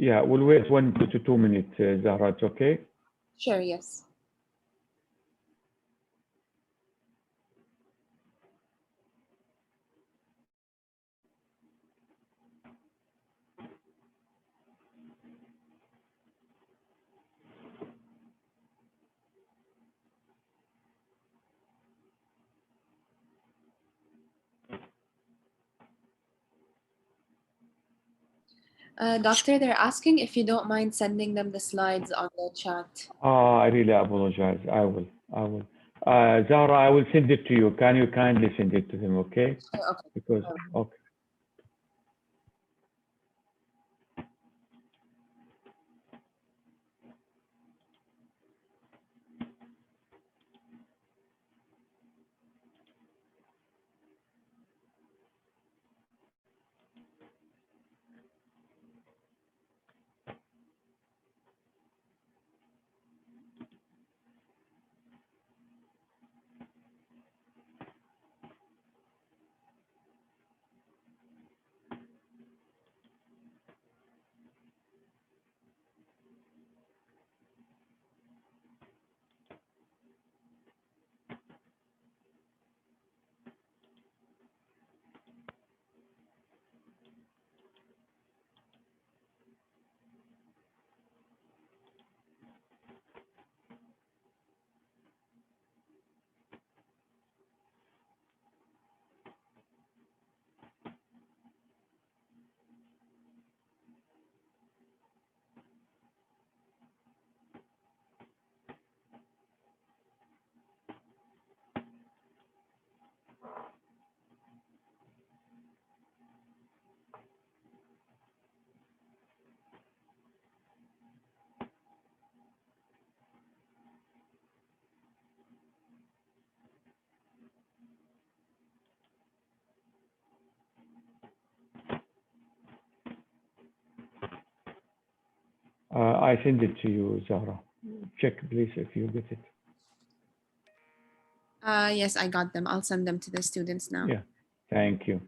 Yeah, we'll wait 1 to 2 minutes, Zahra, it's okay? Sure, yes. Doctor, they're asking if you don't mind sending them the slides on the chat. I really apologize. I will. Zahra, I will send it to you. Can you kindly send it to them, okay? Oh, okay. Because, okay. I send it to you, Zahra. Check, please, if you get it. Yes, I got them. I'll send them to the students now. Yeah, thank you.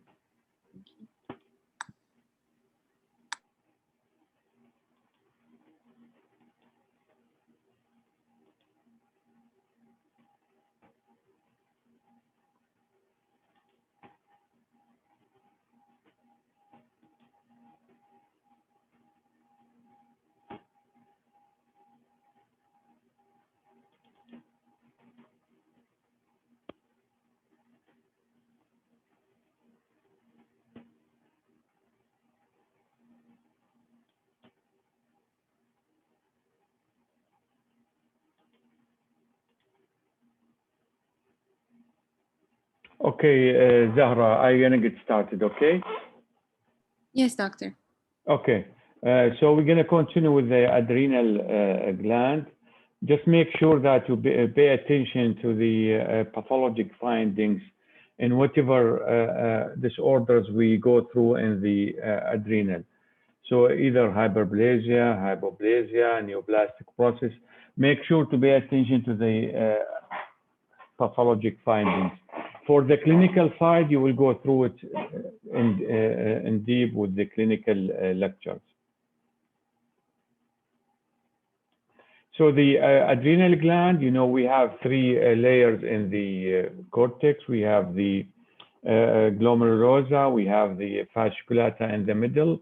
Okay, Zahra, I'm gonna get started, okay? Yes, doctor. Okay, so we're gonna continue with the adrenal gland. Just make sure that you pay attention to the pathologic findings in whatever disorders we go through in the adrenal. So either hyperplasia, hypoplasia, neoplastic process. Make sure to pay attention to the pathologic findings. For the clinical side, you will go through it in deep with the clinical lectures. So the adrenal gland, you know, we have three layers in the cortex. We have the glomerulosa, we have the fasciculata in the middle,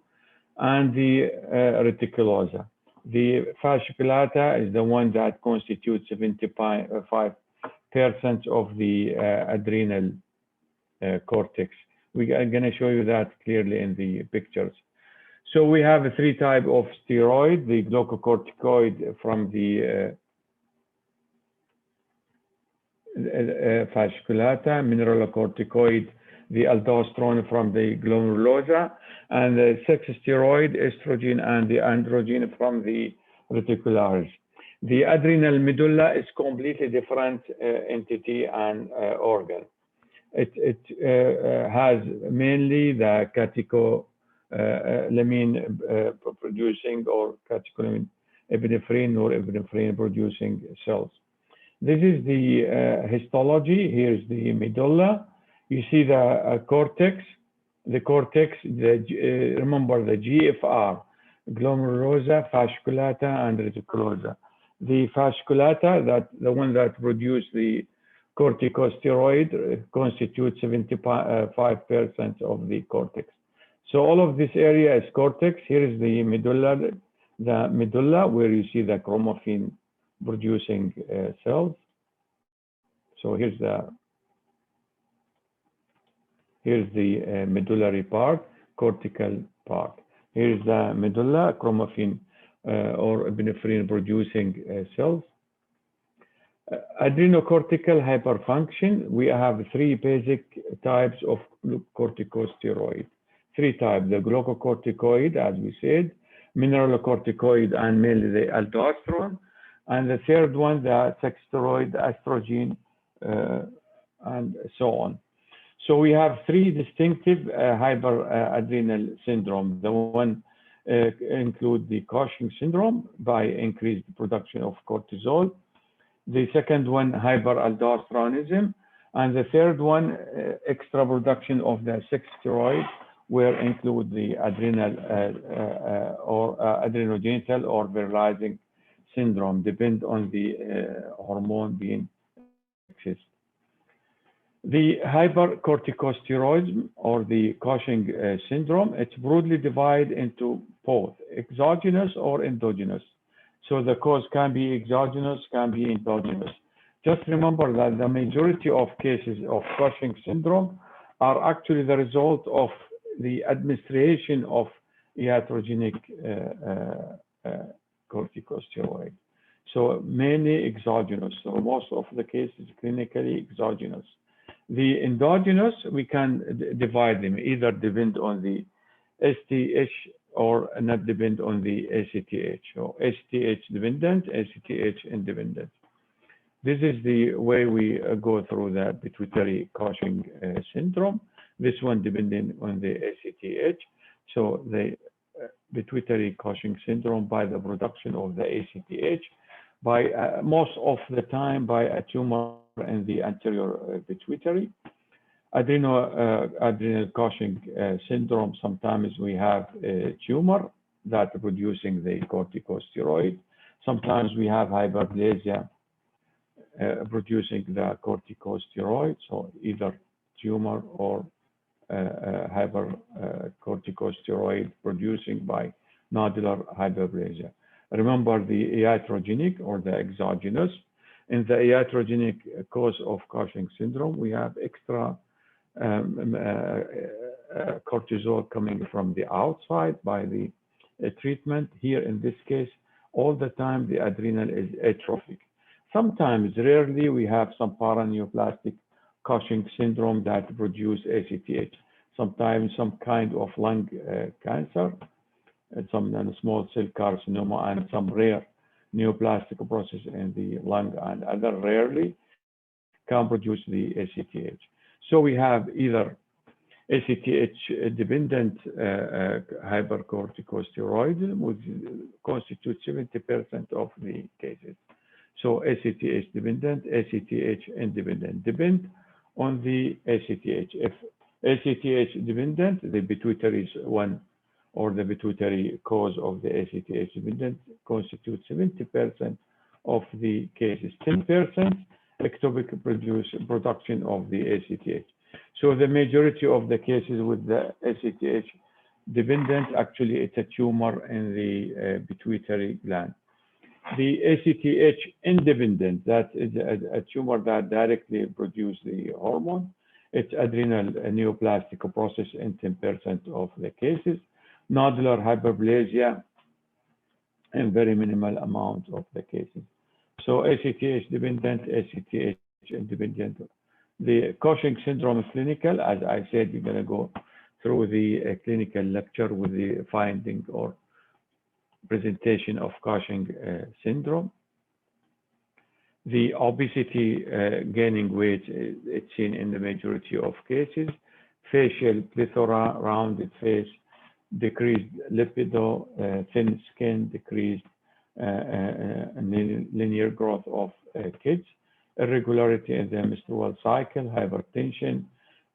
and the reticulosa. The fasciculata is the one that constitutes 75% of the adrenal cortex. We are going to show you that clearly in the pictures. So we have a three type of steroid, the glucocorticoid from the fasciculata, mineralocorticoid, the aldosterone from the glomerulosa, and the sex steroid, estrogen, and the androgen from the reticularis. The adrenal medulla is completely different entity and organ. It has mainly the catecholamine producing or catecholamine epinephrine or epinephrine producing cells. This is the histology. Here's the medulla. You see the cortex. The cortex, remember the GFR, glomerulosa, fasciculata, and reticulosa. The fasciculata, the one that produce the corticosteroid, constitutes 75% of the cortex. So all of this area is cortex. Here is the medulla where you see the chromaffin producing cells. So here's the medullary part, cortical part. Here's the medulla, chromaffin or epinephrine producing cells. Adrenocortical hyperfunction, we have three basic types of corticosteroid. Three types, the glucocorticoid, as we said, mineralocorticoid, and mainly the aldosterone. And the third one, the sex steroid, estrogen, and so on. So we have three distinctive hyperadrenal syndrome. The one include the Cushing syndrome by increased production of cortisol. The second one, hyperaldosteronism. And the third one, extra production of the sex steroid, where include the adrenal or adrenogenital or virilizing syndrome, depend on the hormone being excess. The hypercorticosteroidism or the Cushing syndrome, it's broadly divided into both exogenous or endogenous. So the cause can be exogenous, can be endogenous. Just remember that the majority of cases of Cushing syndrome are actually the result of the administration of iatrogenic corticosteroid. So mainly exogenous. So most of the cases clinically exogenous. The endogenous, we can divide them, either depend on the STH or not depend on the ACTH. So STH dependent, ACTH independent. This is the way we go through the pituitary Cushing syndrome. This one depending on the ACTH. So the pituitary Cushing syndrome by the production of the ACTH, by most of the time by a tumor in the anterior pituitary. Adrenal Cushing syndrome, sometimes we have a tumor that producing the corticosteroid. Sometimes we have hyperplasia producing the corticosteroid, so either tumor or hypercorticosteroid producing by nodular hyperplasia. Remember the iatrogenic or the exogenous. In the iatrogenic cause of Cushing syndrome, we have extra cortisol coming from the outside by the treatment. Here in this case, all the time the adrenal is atrophic. Sometimes, rarely, we have some paraneoplastic Cushing syndrome that produce ACTH. Sometimes some kind of lung cancer, some small cell carcinoma, and some rare neoplastic process in the lung, and other rarely can produce the ACTH. So we have either ACTH dependent hypercorticosteroid, which constitutes 70% of the cases. So ACTH dependent, ACTH independent, depend on the ACTH. If ACTH dependent, the pituitary is one, or the pituitary cause of the ACTH dependent constitutes 70% of the cases. 10% ectopic production of the ACTH. So the majority of the cases with the ACTH dependent, actually it's a tumor in the pituitary gland. The ACTH independent, that is a tumor that directly produces the hormone. It's adrenal neoplastic process in 10% of the cases. Nodular hyperplasia in very minimal amount of the cases. So ACTH dependent, ACTH independent. The Cushing syndrome is clinical. As I said, you're going to go through the clinical lecture with the finding or presentation of Cushing syndrome. The obesity, gaining weight, it's seen in the majority of cases. Facial plethora, rounded face, decreased lipido, thin skin, decreased linear growth of kids, irregularity in the menstrual cycle, hypertension,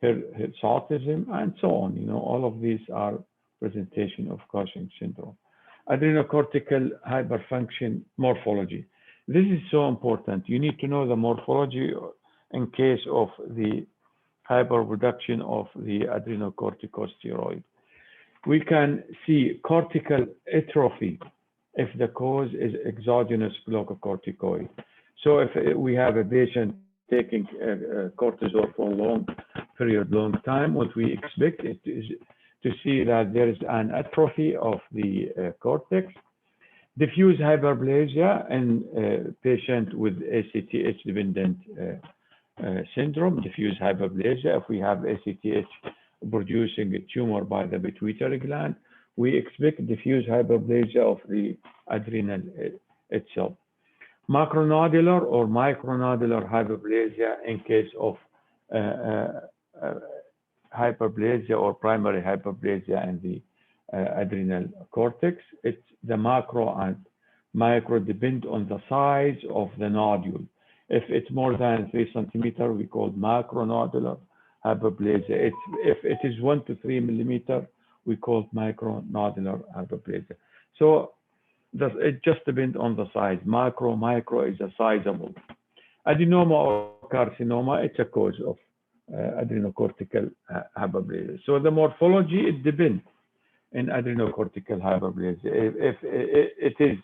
hirsutism, and so on. You know, all of these are presentation of Cushing syndrome. Adrenocortical hyperfunction morphology. This is so important. You need to know the morphology in case of the hyperproduction of the adrenocorticosteroid. We can see cortical atrophy if the cause is exogenous glucocorticoid. So if we have a patient taking cortisol for a long period, long time, what we expect is to see that there is an atrophy of the cortex, diffuse hyperplasia in patient with ACTH-dependent syndrome, diffuse hyperplasia. If we have ACTH producing a tumor by the pituitary gland, we expect diffuse hyperplasia of the adrenal itself. Macronodular or micronodular hyperplasia in case of uh, uh, uh, hyperplasia or primary hyperplasia in the adrenal cortex. It's the macro and micro depend on the size of the nodule. If it's more than 3 centimeters, we call macronodular hyperplasia. If it is 1 to 3 millimeter, we call micronodular hyperplasia. So it just depends on the size. Micro is a sizable. Adenoma or carcinoma, it's a cause of adrenocortical hyperplasia. So the morphology, it depends in adrenocortical hyperplasia. If it is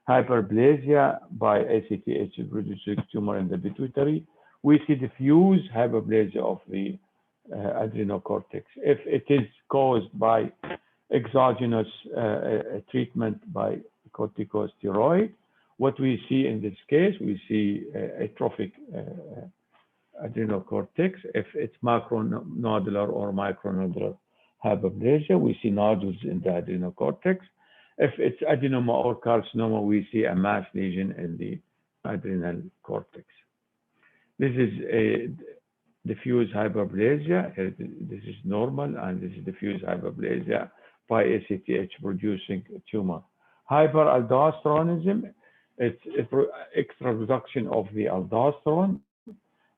hyperplasia by ACTH producing tumor in the pituitary, we see diffuse hyperplasia of the adrenocortex. If it is caused by exogenous treatment by corticosteroid, what we see in this case, we see atrophic adrenocortex. If it's macronodular or micronodular hyperplasia, we see nodules in the adrenocortex. If it's adenoma or carcinoma, we see a mass lesion in the adrenal cortex. This is a diffuse hyperplasia. This is normal, and this is diffuse hyperplasia by ACTH producing tumor. Hyperaldosteronism, it's extra production of the aldosterone.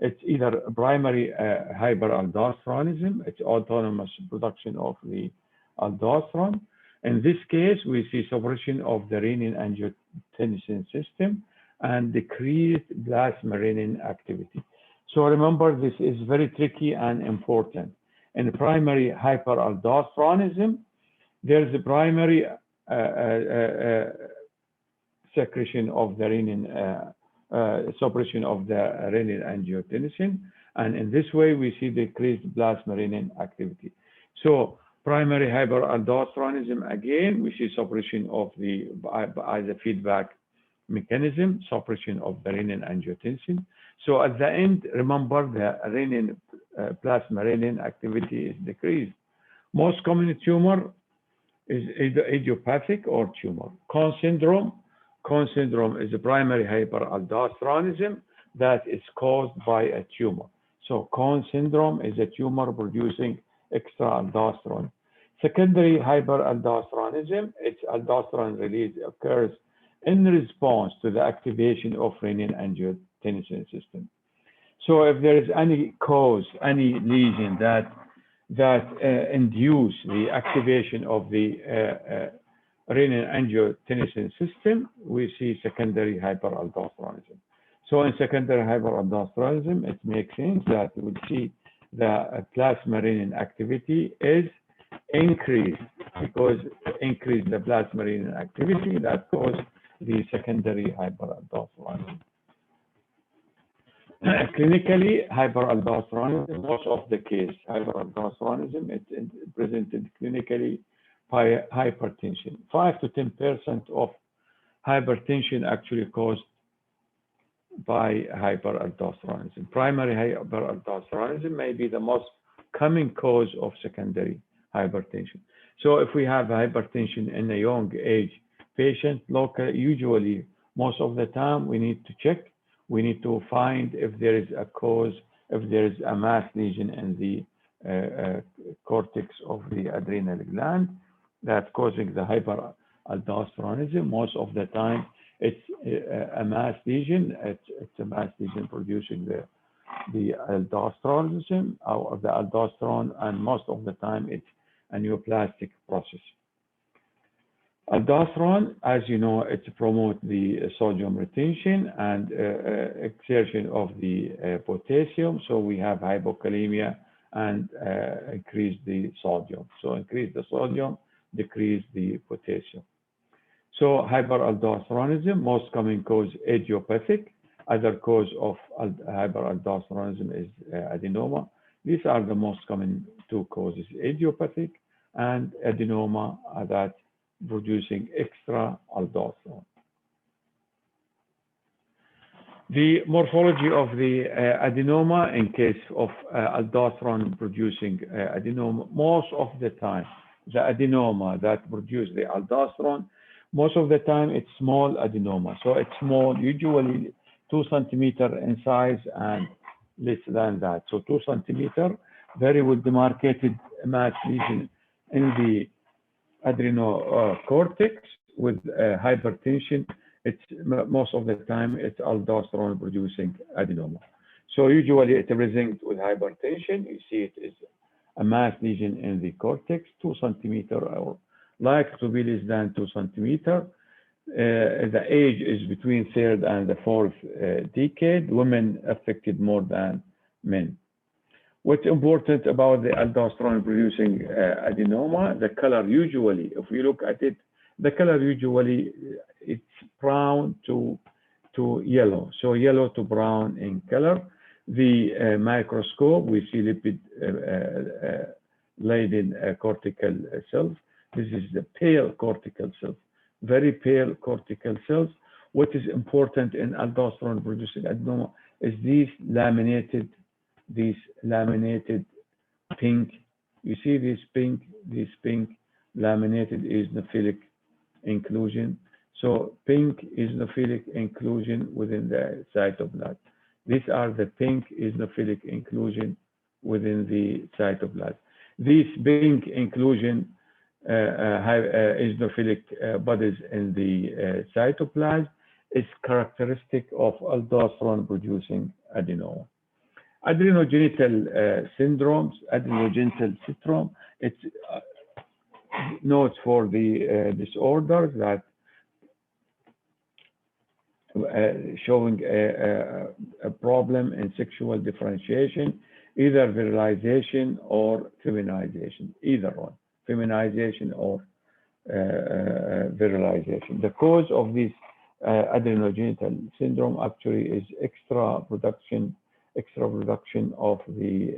It's either primary hyperaldosteronism, it's autonomous production of the aldosterone. In this case, we see suppression of the renin-angiotensin system and decreased plasma-renin activity. So remember, this is very tricky and important. In primary hyperaldosteronism, there's a primary secretion of the renin, suppression of the renin-angiotensin, and in this way we see decreased plasma-renin activity. So primary hyperaldosteronism, again, we see suppression of the, as a feedback mechanism, suppression of the renin-angiotensin. So at the end, remember the renin, plasma-renin activity is decreased. Most common tumor is either idiopathic or tumor. Cone syndrome is a primary hyperaldosteronism that is caused by a tumor. So Cone syndrome is a tumor producing extra aldosterone. Secondary hyperaldosteronism, its aldosterone release occurs in response to the activation of renin-angiotensin system. So if there is any cause, any lesion that induce the activation of the renin-angiotensin system, we see secondary hyperaldosteronism. So in secondary hyperaldosteronism, it makes sense that we would see the plasma renin activity is increased, because increase the plasma renin activity that causes the secondary hyperaldosteronism. Clinically, hyperaldosteronism, most of the case, hyperaldosteronism, it's presented clinically by hypertension. 5 to 10% of hypertension actually caused by hyperaldosteronism. Primary hyperaldosteronism may be the most common cause of secondary hypertension. So if we have hypertension in a young age patient, usually most of the time we need to check. We need to find if there is a cause, if there is a mass lesion in the cortex of the adrenal gland that's causing the hyperaldosteronism. Most of the time, it's a mass lesion. It's a mass lesion producing the aldosteronism or the aldosterone, and most of the time it's a neoplastic process. Aldosterone, as you know, it promotes the sodium retention and exertion of the potassium. So we have hypokalemia and increase the sodium. So increase the sodium, decrease the potassium. So hyperaldosteronism, most common cause idiopathic. Other cause of hyperaldosteronism is adenoma. These are the most common two causes, idiopathic and adenoma that producing extra aldosterone. The morphology of the adenoma in case of aldosterone producing adenoma, most of the time, the adenoma that produce the aldosterone, most of the time it's small adenoma. So it's small, usually 2 centimeter in size and less than that. So 2 centimeter, very well demarcated mass lesion in the adrenal cortex with hypertension. It's most of the time it's aldosterone producing adenoma. So usually it presents with hypertension. You see it is a mass lesion in the cortex, 2 centimeter or like to be less than 2 centimeter. The age is between third and the fourth decade. Women affected more than men. What's important about the aldosterone producing adenoma, the color usually, if we look at it, the color usually it's brown to yellow. So yellow to brown in color. The microscope, we see lipid laden cortical cells. This is the pale cortical cells, very pale cortical cells. What is important in aldosterone producing adenoma is these laminated pink. You see this pink laminated eosinophilic inclusion. So pink eosinophilic inclusion within the cytoplasm. These are the pink eosinophilic inclusion within the cytoplasm. This pink inclusion eosinophilic bodies in the cytoplasm is characteristic of aldosterone producing adenoma. Adrenogenital syndromes, adrenogenital syndrome, it's notes for the disorders that showing a problem in sexual differentiation, either virilization or feminization, either one, feminization or virilization. The cause of this adrenogenital syndrome actually is extra production of the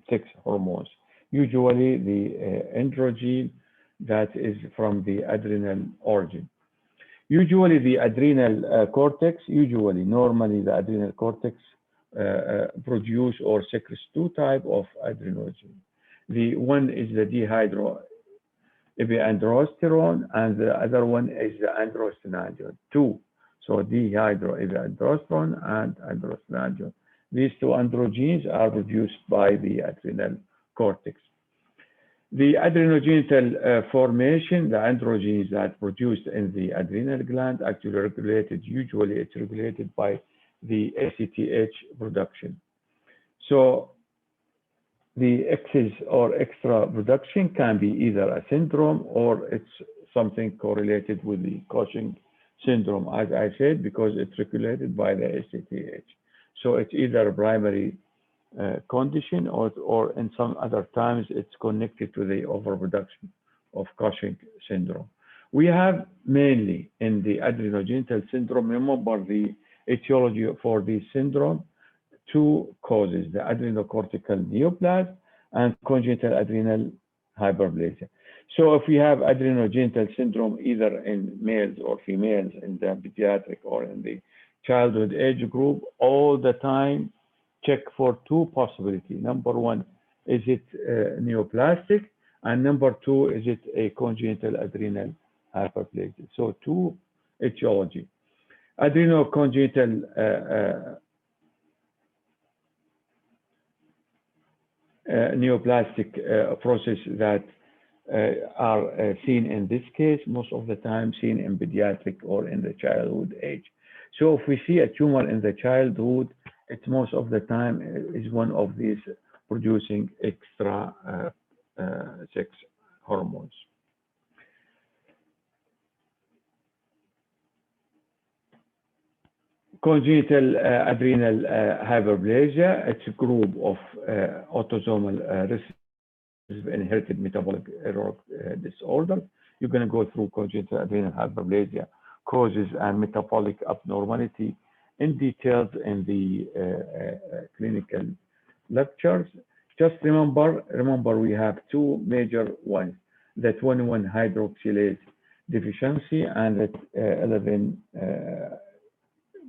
sex hormones. Usually the androgen that is from the adrenal origin. Usually the adrenal cortex, normally the adrenal cortex produce or secretes two types of adrenogen. The one is the dihydroepiandrosterone and the other one is the androstenedione, two. So dihydroepiandrosterone and androstenedione. These two androgens are produced by the adrenal cortex. The adrenogenital formation, the androgens that produced in the adrenal gland, actually regulated, usually it's regulated by the ACTH production. So the excess or extra production can be either a syndrome or it's something correlated with the Cushing syndrome, as I said, because it's regulated by the ACTH. So it's either a primary condition or in some other times it's connected to the overproduction of Cushing syndrome. We have mainly in the adrenogenital syndrome, remember the etiology for this syndrome, two causes, the adrenocortical neoplasm and congenital adrenal hyperplasia. So if we have adrenogenital syndrome either in males or females in the pediatric or in the childhood age group, all the time check for two possibilities. Number one, is it neoplastic? And number two, is it a congenital adrenal hyperplasia? So two etiology. Adrenocongenital neoplastic process that are seen in this case, most of the time seen in pediatric or in the childhood age. So if we see a tumor in the childhood, it's most of the time is one of these producing extra sex hormones. Congenital adrenal hyperplasia, it's a group of autosomal recessive inherited metabolic error disorder. You're going to go through congenital adrenal hyperplasia, causes and metabolic abnormality in details in the clinical lectures. Just remember we have two major ones, the 21 hydroxylase deficiency and the 11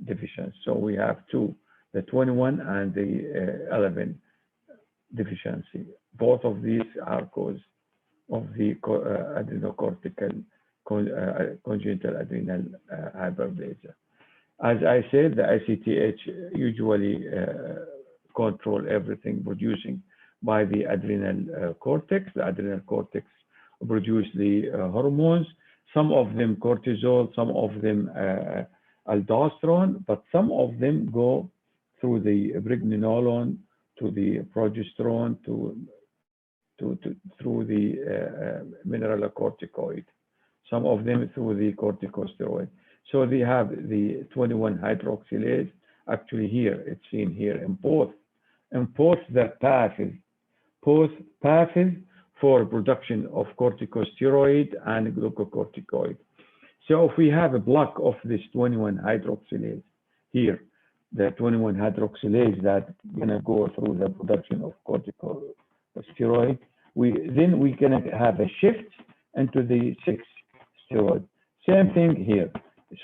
deficiency. So we have two, the 21 and the 11 deficiency. Both of these are cause of the adrenocortical congenital adrenal hyperplasia. As I said, the ICTH usually control everything producing by the adrenal cortex. The adrenal cortex produce the hormones, some of them cortisol, some of them aldosterone, but some of them go through the pregnenolone to the progesterone through the mineralocorticoid. Some of them through the corticosteroid. So they have the 21 hydroxylase. Actually, here it's seen here in both the paths, both paths for production of corticosteroid and glucocorticoid. So if we have a block of this 21 hydroxylase here, the 21 hydroxylase that's gonna go through the production of corticosteroid, then we're gonna have a shift into the 6-steroid. Same thing here.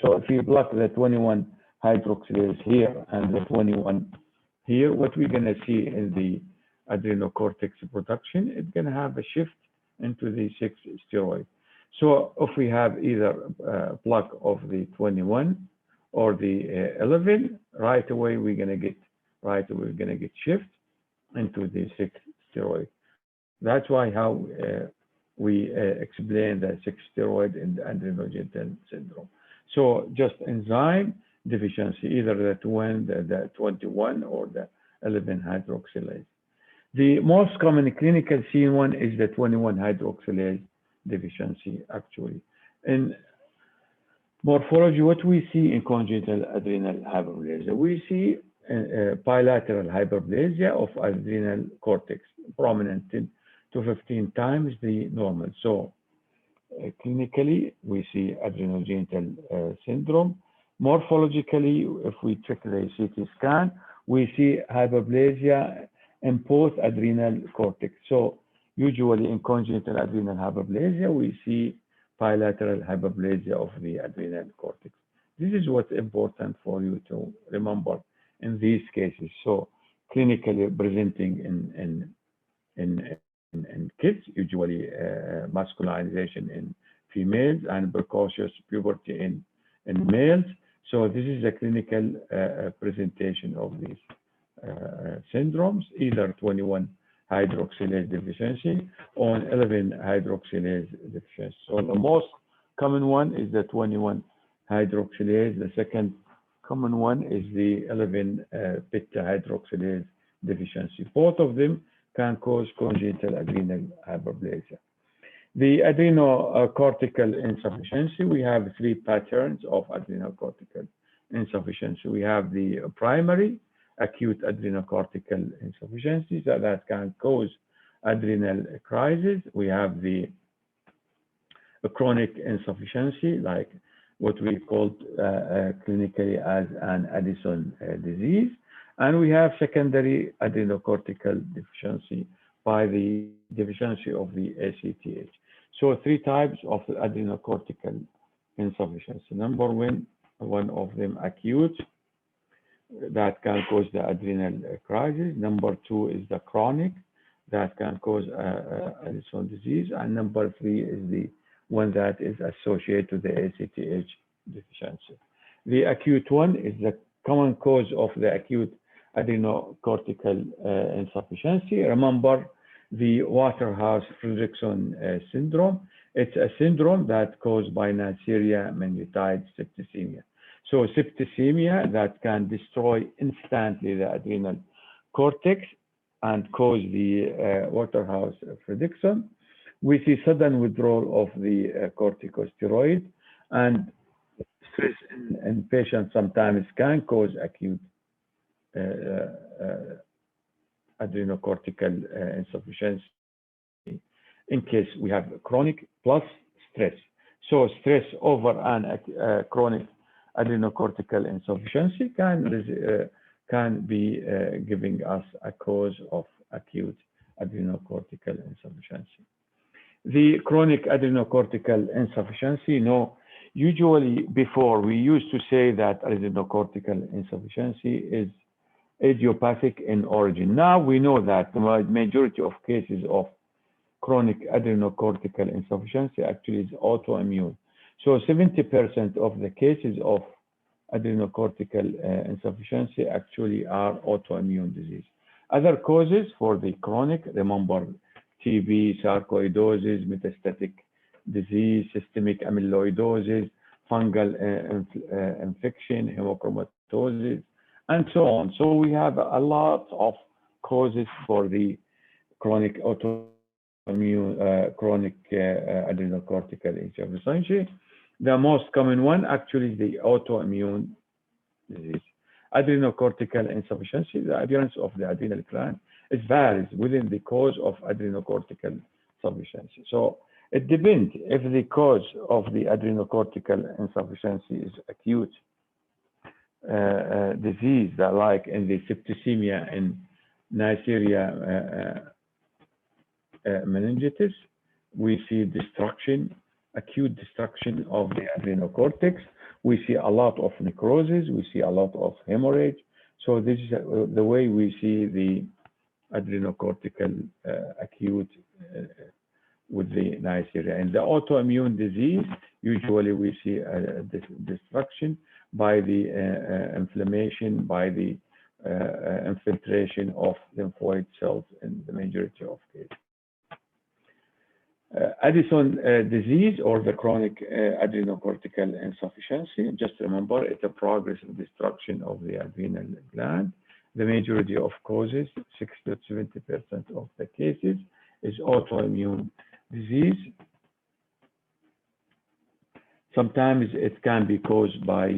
So if you block the 21 hydroxylase here and the 21 here, what we're gonna see in the adrenocortex production, it's gonna have a shift into the 6-steroid. So if we have either a block of the 21 or the 11, right away we're gonna get shift into the 6-steroid. That's why how we explain the 6-steroid in the adrenogenital syndrome. So just enzyme deficiency, either the 21 or the 11 hydroxylase. The most common clinical seen one is the 21 hydroxylase deficiency, actually. In morphology, what we see in congenital adrenal hyperplasia, we see bilateral hyperplasia of adrenal cortex, prominent 10 to 15 times the normal. So clinically, we see adrenogenital syndrome. Morphologically, if we check the CT scan, we see hyperplasia in both adrenal cortex. So usually in congenital adrenal hyperplasia, we see bilateral hyperplasia of the adrenal cortex. This is what's important for you to remember in these cases. So clinically presenting in kids, usually masculinization in females and precocious puberty in males. So this is a clinical presentation of these syndromes, either 21 hydroxylase deficiency or 11 hydroxylase deficiency. So the most common one is the 21 hydroxylase. The second common one is the 11 beta hydroxylase deficiency. Both of them can cause congenital adrenal hyperplasia. The adrenocortical insufficiency, we have three patterns of adrenocortical insufficiency. We have the primary acute adrenocortical insufficiency that can cause adrenal crisis. We have the chronic insufficiency, like what we call clinically as an Addison disease. And we have secondary adrenocortical deficiency by the deficiency of the ACTH. So three types of adrenocortical insufficiency. Number one of them acute, that can cause the adrenal crisis. Number two is the chronic, that can cause Addison disease. And number three is the one that is associated with the ACTH deficiency. The acute one is the common cause of the acute adrenocortical insufficiency. Remember the Waterhouse-Friderichsen syndrome. It's a syndrome that's caused by Neisseria meningitide septicemia. So septicemia that can destroy instantly the adrenal cortex and cause the Waterhouse-Friderichsen. We see sudden withdrawal of the corticosteroid, and stress in patients sometimes can cause acute uh, uh, adrenocortical insufficiency in case we have chronic plus stress. So stress over an chronic adrenocortical insufficiency can be giving us a cause of acute adrenocortical insufficiency. The chronic adrenocortical insufficiency, usually before we used to say that adrenocortical insufficiency is idiopathic in origin. Now we know that the majority of cases of chronic adrenocortical insufficiency actually is autoimmune. So 70% of the cases of adrenocortical insufficiency actually are autoimmune disease. Other causes for the chronic, remember TB, sarcoidosis, metastatic disease, systemic amyloidosis, fungal infection, hemochromatosis, and so on. So we have a lot of causes for the chronic chronic adrenocortical insufficiency. The most common one actually is the autoimmune disease. Adrenocortical insufficiency, the appearance of the adrenal gland, it varies within the cause of adrenocortical insufficiency. So it depends if the cause of the adrenocortical insufficiency is acute disease, that like in the septicemia and Neisseria meningitis, we see destruction, acute destruction of the adrenocortex. We see a lot of necrosis. We see a lot of hemorrhage. So this is the way we see the adrenocortical acute with the Neisseria. And the autoimmune disease, usually we see destruction by the inflammation, by the infiltration of lymphoid cells in the majority of cases. Addison disease or the chronic adrenocortical insufficiency, just remember it's a progressive destruction of the adrenal gland. The majority of causes, 60 to 70% of the cases, is autoimmune disease. Sometimes it can be caused by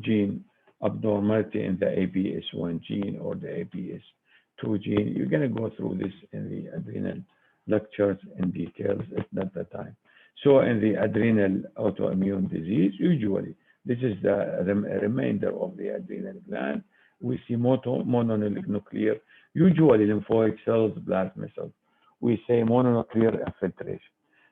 gene abnormality in the ABS1 gene or the ABS2 gene. You're going to go through this in the adrenal lectures in details. It's not the time. So in the adrenal autoimmune disease, usually this is the remainder of the adrenal gland. We see mononuclear, usually lymphoid cells, plasma cells. We say mononuclear infiltration.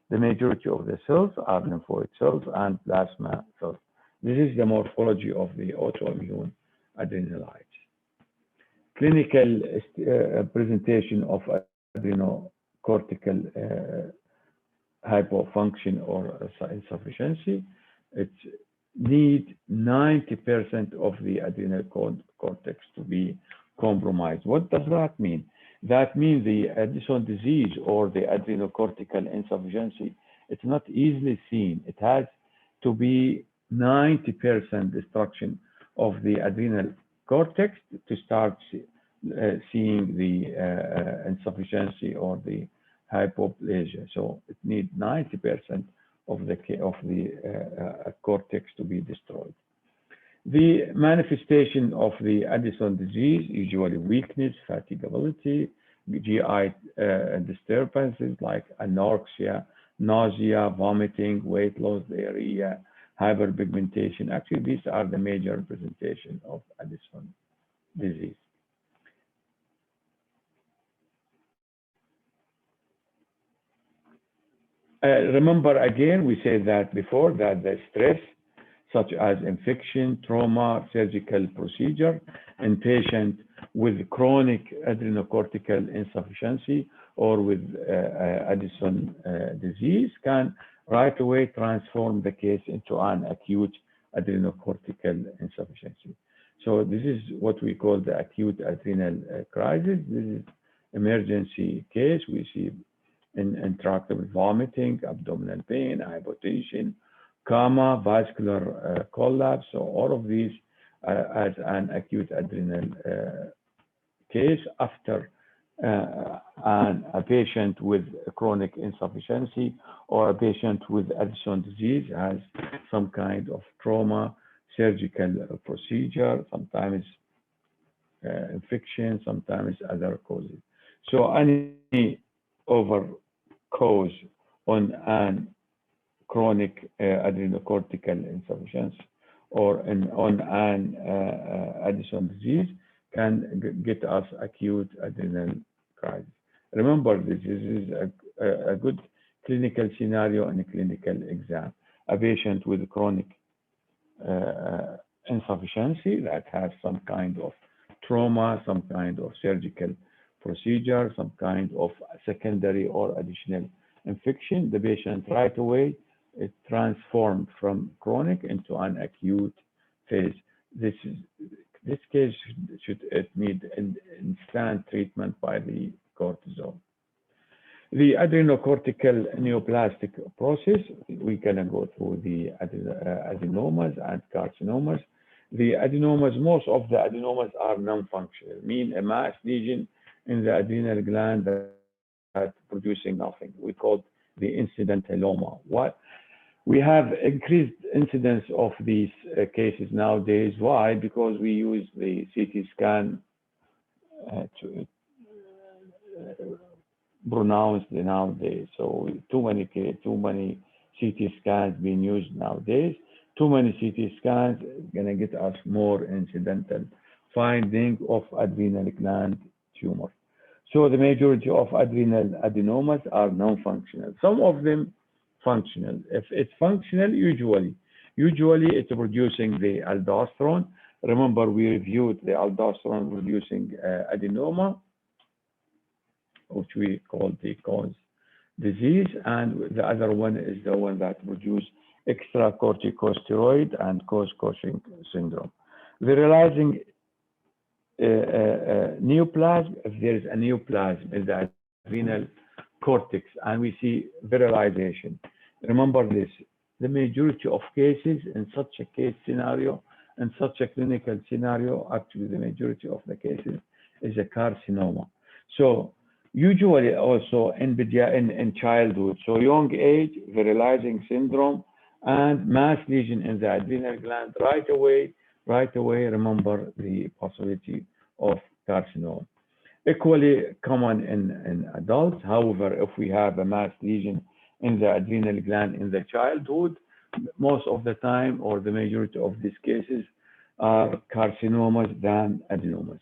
The majority of the cells are lymphoid cells and plasma cells. This is the morphology of the autoimmune adrenalitis. Clinical presentation of adrenocortical hypofunction or insufficiency, it needs 90% of the adrenal cortex to be compromised. What does that mean? That means the Addison disease or the adrenocortical insufficiency, it's not easily seen. It has to be 90% destruction of the adrenal cortex to start seeing the insufficiency or the hypoplasia. So it needs 90% of the cortex to be destroyed. The manifestation of the Addison disease, usually weakness, fatigability, GI disturbances like anorexia, nausea, vomiting, weight loss, diarrhea, hyperpigmentation. Actually, these are the major presentation of Addison disease. Remember again, we said that before, that the stress such as infection, trauma, surgical procedure in patients with chronic adrenocortical insufficiency or with Addison disease can right away transform the case into an acute adrenocortical insufficiency. So this is what we call the acute adrenal crisis. This is emergency case. We see intractable vomiting, abdominal pain, hypotension, coma, vascular collapse. So all of these as an acute adrenal case after and a patient with chronic insufficiency or a patient with Addison disease has some kind of trauma, surgical procedure, sometimes infection, sometimes other causes. So any over cause on an chronic adrenocortical insufficiency or on an Addison disease can get us acute adrenal crisis. Remember, this is a good clinical scenario and a clinical exam. A patient with chronic uh, insufficiency that has some kind of trauma, some kind of surgical procedure, some kind of secondary or additional infection, the patient right away is transformed from chronic into an acute phase. This is this case should it need instant treatment by the cortisol. The adrenocortical neoplastic process, we're going to go through the adenomas and carcinomas. The adenomas, most of the adenomas are non-functional, mean a mass lesion in the adrenal gland that producing nothing. We call the incidentaloma. What we have increased incidence of these cases nowadays. Why? Because we use the CT scan to pronounced nowadays. So too many CT scans being used nowadays. Too many CT scans gonna get us more incidental finding of adrenal gland tumor. So the majority of adrenal adenomas are non-functional. Some of them functional. If it's functional, usually it's producing the aldosterone. Remember, we reviewed the aldosterone producing adenoma, which we call the cause disease, and the other one is the one that produce extra corticosteroid and cause Cushing syndrome. We're realizing neoplasm, if there is a neoplasm in the adrenal cortex and we see virilization. Remember this, the majority of cases in such a case scenario, in such a clinical scenario, actually the majority of the cases is a carcinoma. So usually also in childhood, so young age, virilizing syndrome, and mass lesion in the adrenal gland, right away, remember the possibility of carcinoma. Equally common in adults. However, if we have a mass lesion in the adrenal gland in the childhood, most of the time or the majority of these cases are carcinomas than adenomas.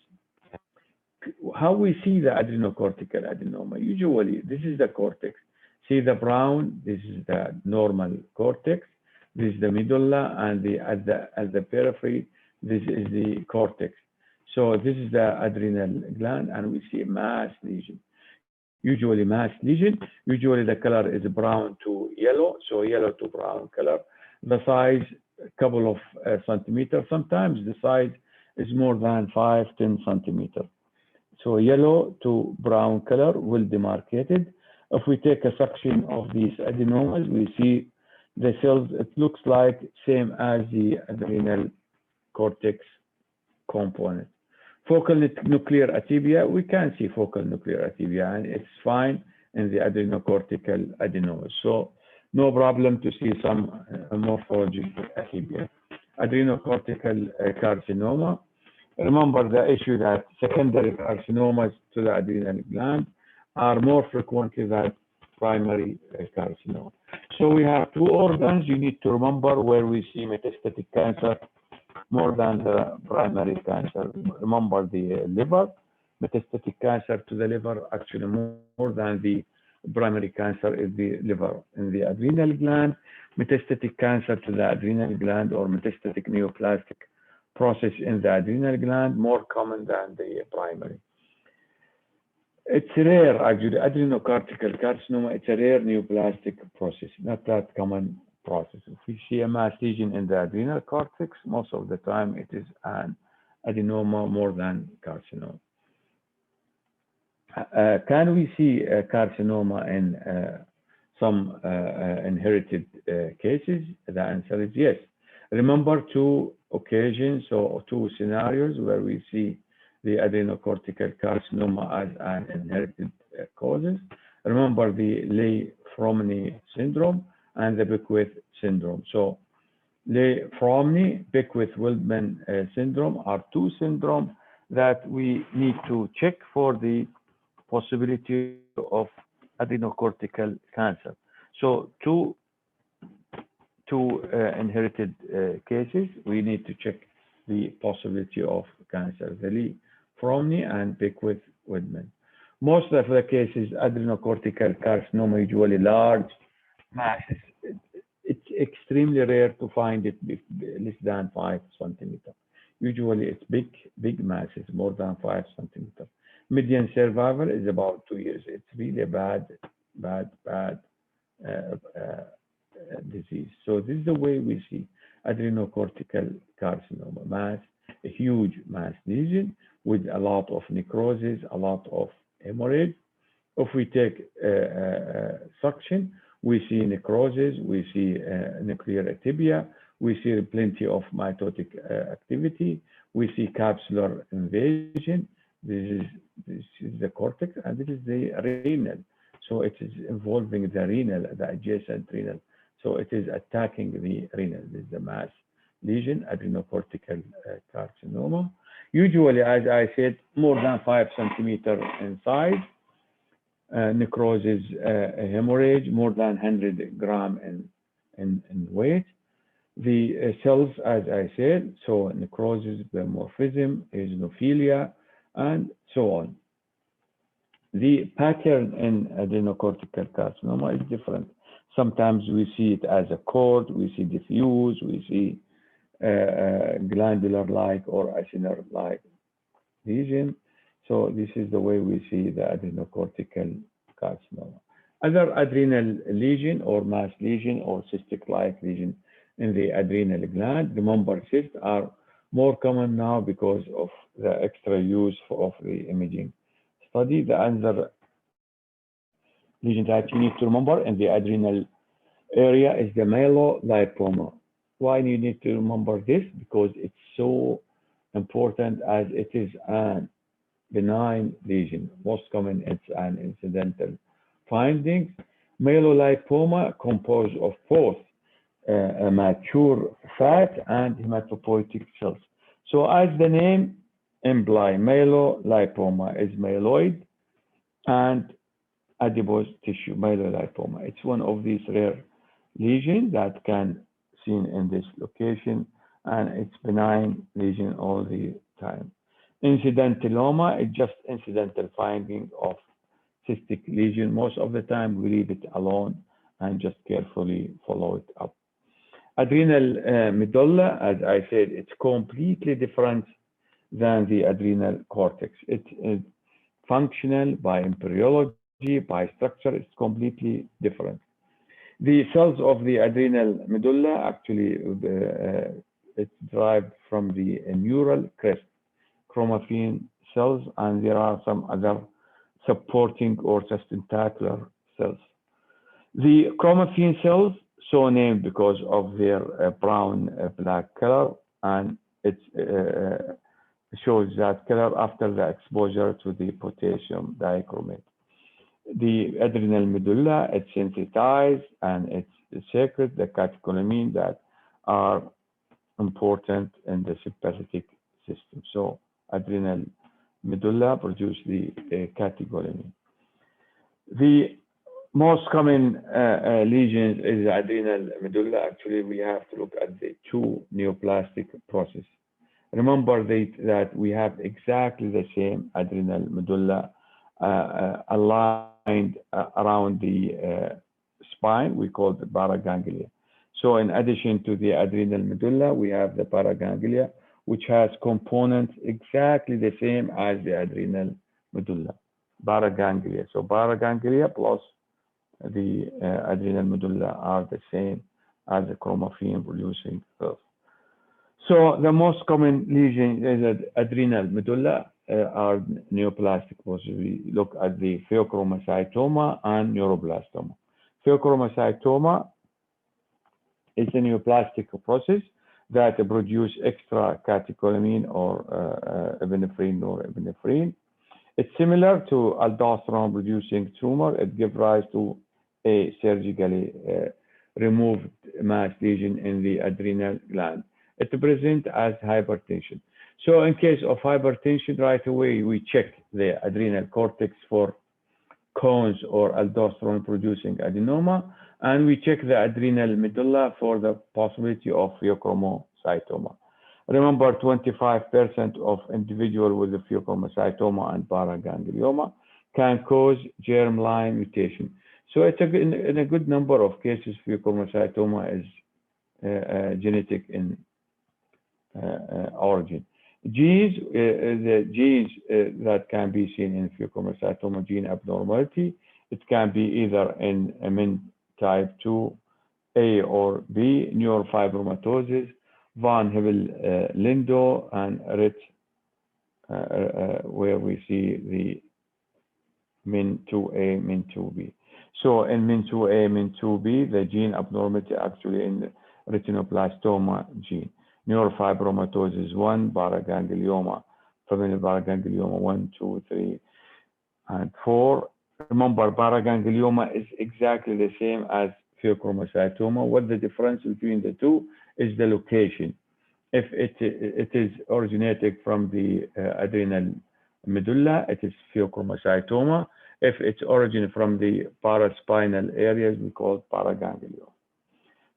How we see the adrenocortical adenoma? Usually, this is the cortex. See the brown, this is the normal cortex, this is the medulla, and at the periphery, this is the cortex. So this is the adrenal gland, and we see mass lesion. Usually mass lesion, usually the color is brown to yellow, so yellow to brown color. The size, a couple of centimeters. Sometimes the size is more than 5-10 centimeters. So yellow to brown color, well demarcated. If we take a section of these adenomas, we see the cells, it looks like same as the adrenal cortex component. Focal nuclear atopia, we can see focal nuclear atopia, and it's fine in the adrenocortical adenomas. So no problem to see some morphological atopia. Adrenocortical carcinoma, remember the issue that secondary carcinomas to the adrenal gland are more frequently than primary carcinoma. So we have two organs you need to remember where we see metastatic cancer more than the primary cancer. Remember the liver, metastatic cancer to the liver, actually more than the primary cancer is the liver. In the adrenal gland, metastatic cancer to the adrenal gland or metastatic neoplastic process in the adrenal gland more common than the primary. It's rare, actually, adrenocortical carcinoma, it's a rare neoplastic process, not that common process. If we see a mass lesion in the adrenal cortex, most of the time it is an adenoma more than carcinoma. Can we see a carcinoma in some inherited cases? The answer is yes. Remember two occasions or two scenarios where we see the adrenocortical carcinoma as an inherited causes. Remember the Leigh-Fromney syndrome and the Beckwith syndrome. So Leigh-Fromney, Beckwith-Wildman syndrome are two syndromes that we need to check for the possibility of adrenocortical cancer. So two inherited cases, we need to check the possibility of cancer, the Lee-Fromney and Beckwith-Wildman. Most of the cases, adrenocortical carcinoma, usually large masses. It's extremely rare to find it less than 5 centimeters. Usually it's big masses, more than 5 centimeters. Median survival is about 2 years. It's really a bad uh, uh, disease. So this is the way we see adrenocortical carcinoma, mass, a huge mass lesion with a lot of necrosis, a lot of hemorrhage. If we take suction, we see necrosis, we see nuclear atypia, we see plenty of mitotic activity, we see capsular invasion. This is the cortex, and this is the renal. So it is involving the renal, the adjacent renal. So it is attacking the renal. This is the mass lesion, adrenocortical carcinoma. Usually, as I said, more than 5 centimeters in size. Necrosis, hemorrhage, more than 100 gram in weight. The cells, as I said, so necrosis, pleomorphism, eosinophilia, and so on. The pattern in adrenocortical carcinoma is different. Sometimes we see it as a cord, we see diffuse, we see glandular-like or acinar-like lesion. So this is the way we see the adrenocortical carcinoma. Other adrenal lesion or mass lesion or cystic-like lesion in the adrenal gland. Remember, cysts are more common now because of the extra use of the imaging study. The other lesion that you need to remember in the adrenal area is the myelolipoma. Why do you need to remember this? Because it's so important as it is an benign lesion. Most common, it's an incidental findings. Myelolipoma composed of both mature fat and hematopoietic cells. So as the name implies, myelolipoma is myeloid and adipose tissue myelolipoma. It's one of these rare lesions that can seen in this location, and it's benign lesion all the time. Incidentaloma is just incidental finding of cystic lesion. Most of the time we leave it alone and just carefully follow it up. Adrenal medulla, as I said, it's completely different than the adrenal cortex. It is functional by embryology, by structure, it's completely different. The cells of the adrenal medulla actually it's derived from the neural crest, chromaffin cells, and there are some other supporting or testacular cells. The chromaffin cells, so named because of their brown black color, and it shows that color after the exposure to the potassium dichromate. The adrenal medulla, it's sensitized and it's secret the catecholamine that are important in the sympathetic system. So adrenal medulla produce the catecholamine. The most common lesions is adrenal medulla. Actually, we have to look at the two neoplastic process. Remember that we have exactly the same adrenal medulla aligned around the spine. We call the paraganglia. So in addition to the adrenal medulla, we have the paraganglia, which has components exactly the same as the adrenal medulla, paraganglia. So paraganglia plus the adrenal medulla are the same as the chromaffin producing cells. So the most common lesion is adrenal medulla are neoplastic. We look at the pheochromocytoma and neuroblastoma. Pheochromocytoma is a neoplastic process that produce extra catecholamine or epinephrine or epinephrine. It's similar to aldosterone-producing tumor. It gives rise to a surgically removed mass lesion in the adrenal gland. It presents as hypertension. So in case of hypertension, right away we check the adrenal cortex for cones or aldosterone-producing adenoma, and we check the adrenal medulla for the possibility of pheochromocytoma. Remember, 25% of individuals with pheochromocytoma and paraganglioma can cause germline mutation. So it's in a good number of cases, pheochromocytoma is genetic in origin. Genes, the genes that can be seen in pheochromocytoma gene abnormality, it can be either in MIN type 2A or B, neurofibromatosis, von Hippel-Lindau, and Rett, where we see the MIN2A, MIN2B. So in MIN2A, MIN2B, the gene abnormality actually in retinoblastoma gene. Neurofibromatosis 1, paraganglioma, familial paraganglioma 1, 2, 3, and 4. Remember, paraganglioma is exactly the same as pheochromocytoma. What the difference between the two is the location. If it is originating from the adrenal medulla, it is pheochromocytoma. If it's origin from the paraspinal areas, we call it paraganglioma.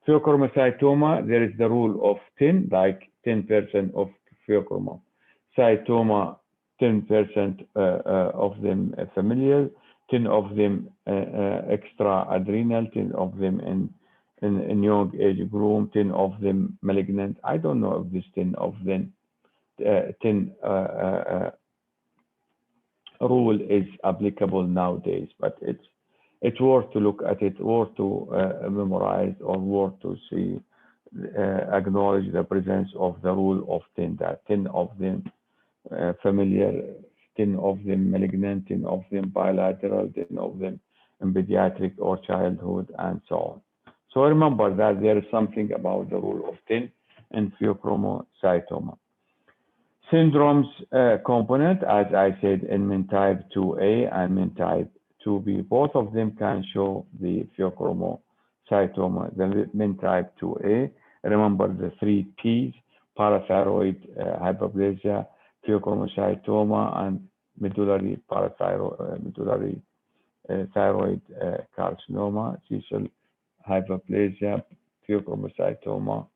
Pheochromocytoma, there is the rule of 10, like 10% of pheochromocytoma, 10% of them familial, 10 of them extra adrenal, 10 of them in young age group, 10 of them malignant. I don't know if this 10 of them, 10 rule is applicable nowadays, but it's worth to look at it, worth to memorize, or worth to see, acknowledge the presence of the rule of 10, that 10 of them familiar, 10 of them malignant, 10 of them bilateral, 10 of them in pediatric or childhood, and so on. So remember that there is something about the rule of 10 in pheochromocytoma. Syndromes component, as I said, in MIN type 2A and MIN type 2B, both of them can show the pheochromocytoma. The MIN type 2A, remember the 3 P's: parathyroid hyperplasia, pheochromocytoma, and medullary thyroid carcinoma, Cecil hyperplasia, pheochromocytoma,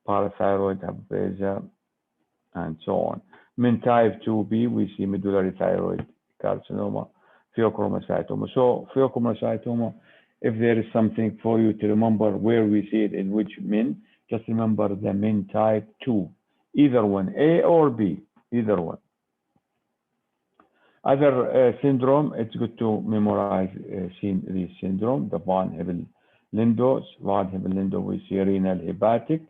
parathyroid hyperplasia, and so on. MIN type 2B, we see medullary thyroid carcinoma, pheochromocytoma. So pheochromocytoma, if there is something for you to remember where we see it in which MIN, just remember the MIN type 2, either one, A or B, either one. Other syndrome, it's good to memorize this syndrome, the von Hippel-Lindau. Von Hippel-Lindau, we see renal, hepatic,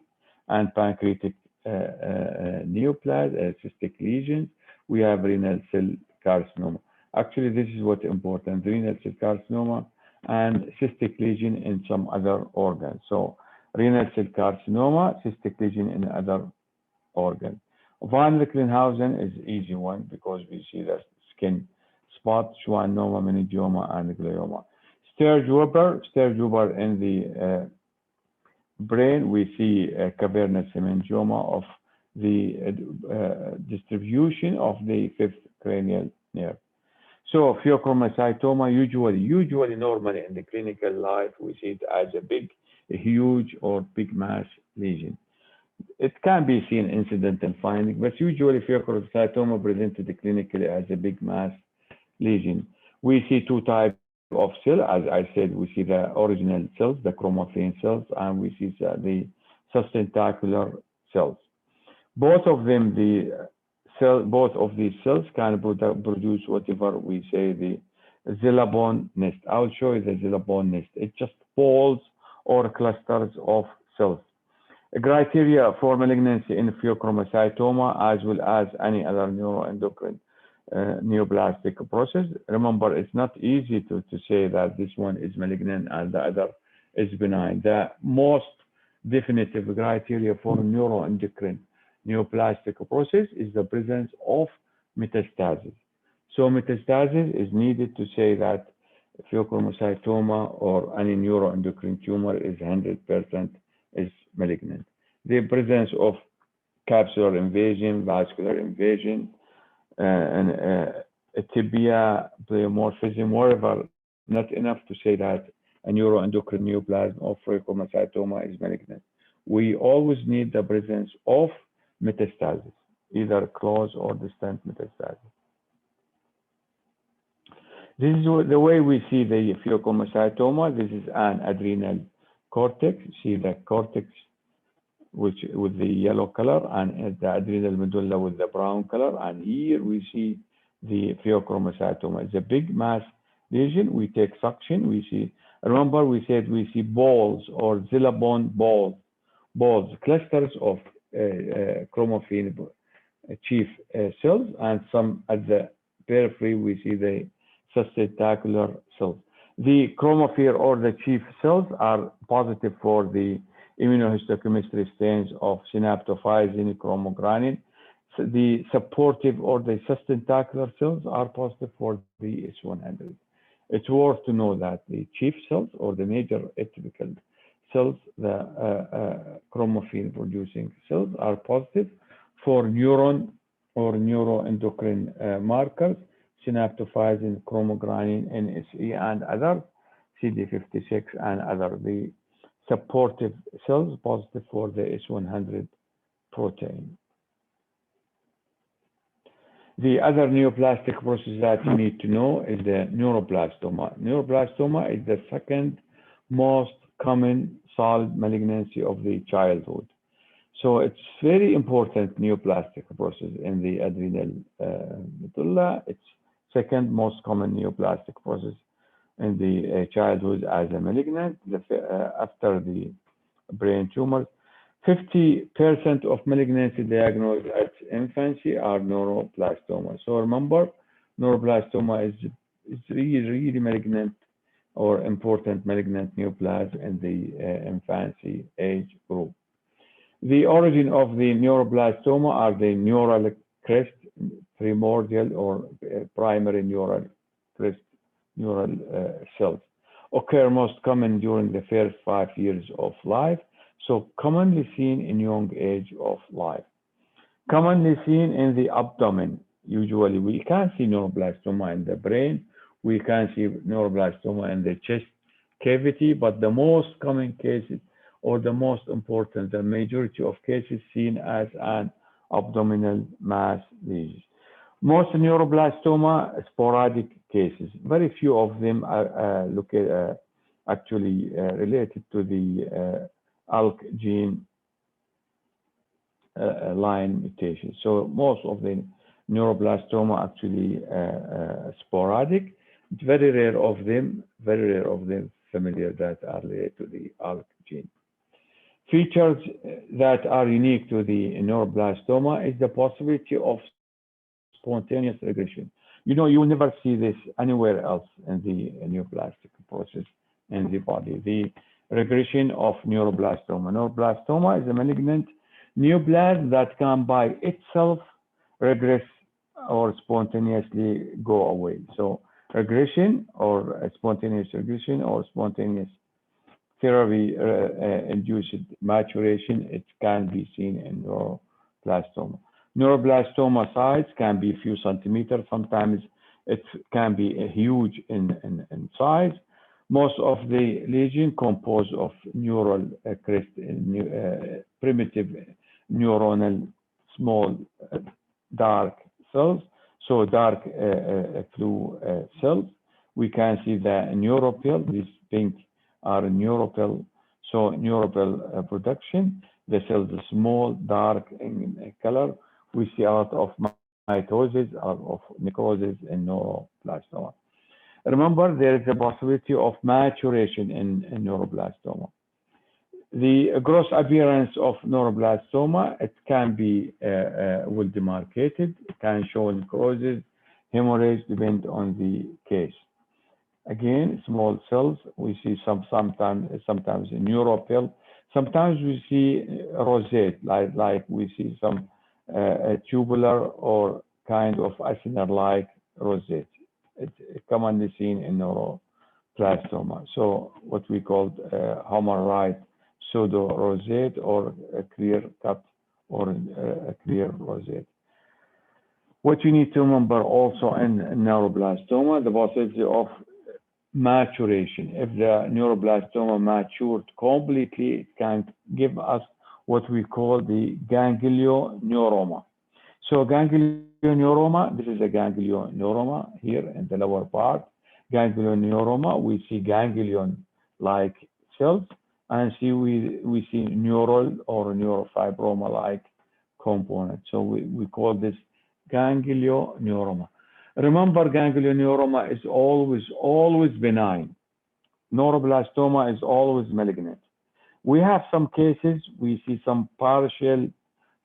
and pancreatic neoplasm, cystic lesions. We have renal cell carcinoma. Actually, this is what's important: renal cell carcinoma and cystic lesion in some other organs. So, renal cell carcinoma, cystic lesion in other organs. Von Recklinghausen is an easy one because we see the skin spot, schwannoma, meningioma, and glioma. Sturge-Weber in the brain, we see a cavernous hemangioma of the distribution of the fifth cranial nerve. So pheochromocytoma, usually normally in the clinical life, we see it as a huge or big mass lesion. It can be seen incidental finding, but usually pheochromocytoma presented clinically as a big mass lesion. We see two types of cell. As I said, we see the original cells, the chromatin cells, and we see the sustentacular cells. Both of these cells can produce whatever we say the Zillabone nest. I'll show you the Zillabone nest. It's just balls or clusters of cells. A criteria for malignancy in pheochromocytoma, as well as any other neuroendocrine neoplastic process. Remember, it's not easy to say that this one is malignant and the other is benign. The most definitive criteria for neuroendocrine neoplastic process is the presence of metastasis. So metastasis is needed to say that pheochromocytoma or any neuroendocrine tumor is 100% is malignant. The presence of capsular invasion, vascular invasion, and tibia pleomorphism, whatever, not enough to say that a neuroendocrine neoplasm of pheochromocytoma is malignant. We always need the presence of metastasis, either close or distant metastasis. This is the way we see the pheochromocytoma. This is an adrenal cortex. See the cortex which with the yellow color, and the adrenal medulla with the brown color. And here we see the pheochromocytoma. It's a big mass lesion. We take suction. We see. Remember, we said we see balls or zillabone balls, clusters of chromophene chief cells, and some at the periphery we see the sustentacular cells. The chromophore or the chief cells are positive for the immunohistochemistry stains of synaptophysin, chromogranin. So the supportive or the sustentacular cells are positive for the S100. It's worth to know that the chief cells or the major atypical cells, the chromophene producing cells, are positive for neuron or neuroendocrine markers, synaptophysin, chromogranin, NSE, and others, CD56 and other. The supportive cells positive for the S100 protein. The other neoplastic process that you need to know is the neuroblastoma. Neuroblastoma is the second most common solid malignancy of the childhood. So it's very important neoplastic process in the adrenal medulla. It's second most common neoplastic process in the childhood as a malignant after the brain tumors. 50% of malignancy diagnosed at infancy are neuroblastoma. So remember, neuroblastoma is really malignant or important malignant neoplasm in the infancy age group. The origin of the neuroblastoma are the neural crest, primordial or primary neural crest neural cells. Occur most common during the first 5 years of life, so commonly seen in young age of life. Commonly seen in the abdomen. Usually we can see neuroblastoma in the brain, we can see neuroblastoma in the chest cavity, but the most common cases or the most important, the majority of cases seen as an abdominal mass lesion. Most neuroblastoma sporadic cases. Very few of them are actually related to the ALK gene line mutation. So most of the neuroblastoma actually sporadic. It's very rare of them familiar that are related to the ALK gene. Features that are unique to the neuroblastoma is the possibility of spontaneous regression. You know, you never see this anywhere else in the neoplastic process in the body. The regression of neuroblastoma. Neuroblastoma is a malignant neoplasm that can by itself regress or spontaneously go away. So regression or spontaneous regression or spontaneous therapy induced maturation, it can be seen in neuroblastoma. Neuroblastoma size can be a few centimeters. Sometimes it can be huge in size. Most of the lesion composed of neural crest, primitive neuronal small dark cells, so dark blue cells. We can see the neuropil, these pink are neuropil, so neuropil production. The cells are small, dark in color. We see a lot of mitosis, of necrosis in neuroblastoma. Remember, there is a possibility of maturation in neuroblastoma. The gross appearance of neuroblastoma, it can be well demarcated, it can show necrosis, hemorrhage, depend on the case. Again, small cells, we see sometimes neuropil, Sometimes we see rosette, like we see some tubular or kind of acinar-like rosette. It's commonly seen in neuroblastoma. So what we call Homer-Wright pseudo rosette or a clear cut or a clear rosette. What you need to remember also in neuroblastoma, the possibility of maturation. If the neuroblastoma matured completely, it can give us what we call the ganglioneuroma. So ganglioneuroma, this is a ganglioneuroma here in the lower part. Ganglioneuroma, we see ganglion-like cells, and we see neural or neurofibroma-like component. So we call this ganglioneuroma. Remember, ganglioneuroma is always benign. Neuroblastoma is always malignant. We have some cases, we see some partial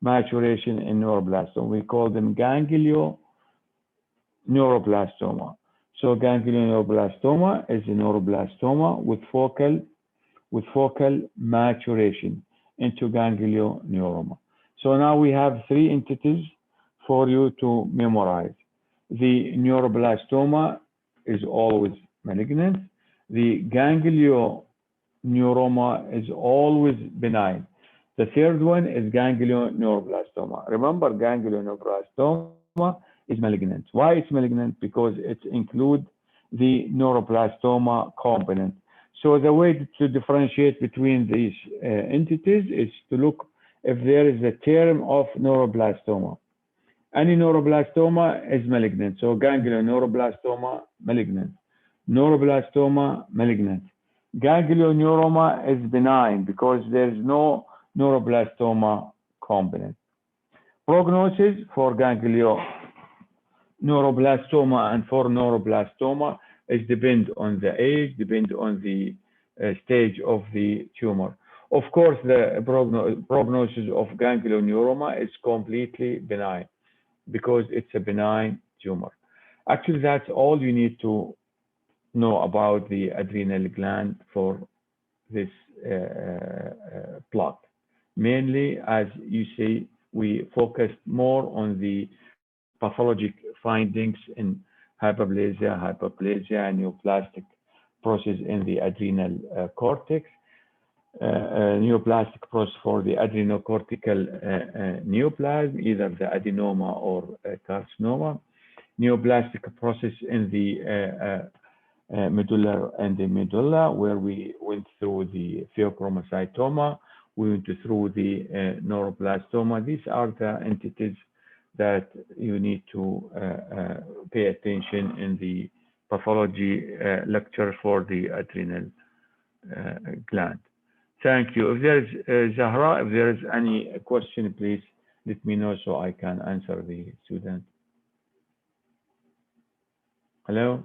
maturation in neuroblastoma. We call them ganglioneuroblastoma. So ganglioneuroblastoma is a neuroblastoma with focal maturation into ganglioneuroma. So now we have three entities for you to memorize. The neuroblastoma is always malignant. The ganglioneuroma is always benign. The third one is ganglioneuroblastoma. Remember, ganglioneuroblastoma is malignant. Why it's malignant? Because it includes the neuroblastoma component. So the way to differentiate between these entities is to look if there is a term of neuroblastoma. Any neuroblastoma is malignant. So ganglioneuroblastoma, malignant. Neuroblastoma, malignant. Ganglioneuroma is benign because there is no neuroblastoma component. Prognosis for ganglioneuroblastoma and for neuroblastoma is depend on the age, depend on the stage of the tumor. Of course, the prognosis of ganglioneuroma is completely benign because it's a benign tumor. Actually, that's all you need to know about the adrenal gland for this plot. Mainly, as you see, we focused more on the pathologic findings in hyperplasia, neoplastic process in the adrenal cortex, neoplastic process for the adrenocortical neoplasm, either the adenoma or carcinoma, neoplastic process in the medulla and the medulla, where we went through the pheochromocytoma, we went through the neuroblastoma. These are the entities that you need to pay attention in the pathology lecture for the adrenal gland. Thank you. If there is Zahra, if there is any question, please let me know so I can answer the student. Hello?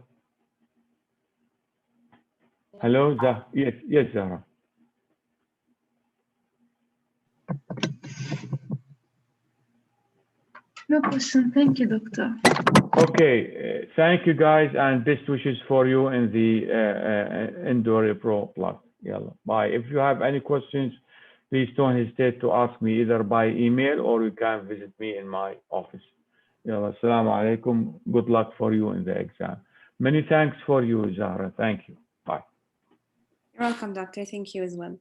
Hello, Zahra? Yes, Zahra. No question. Thank you, doctor. Okay. Thank you, guys, and best wishes for you in the Indoor Pro Plus. Yalla, bye. If you have any questions, please don't hesitate to ask me either by email or you can visit me in my office. Yalla, assalamu alaikum. Good luck for you in the exam. Many thanks for you, Zahra. Thank you. Bye. You're welcome, doctor. Thank you as well.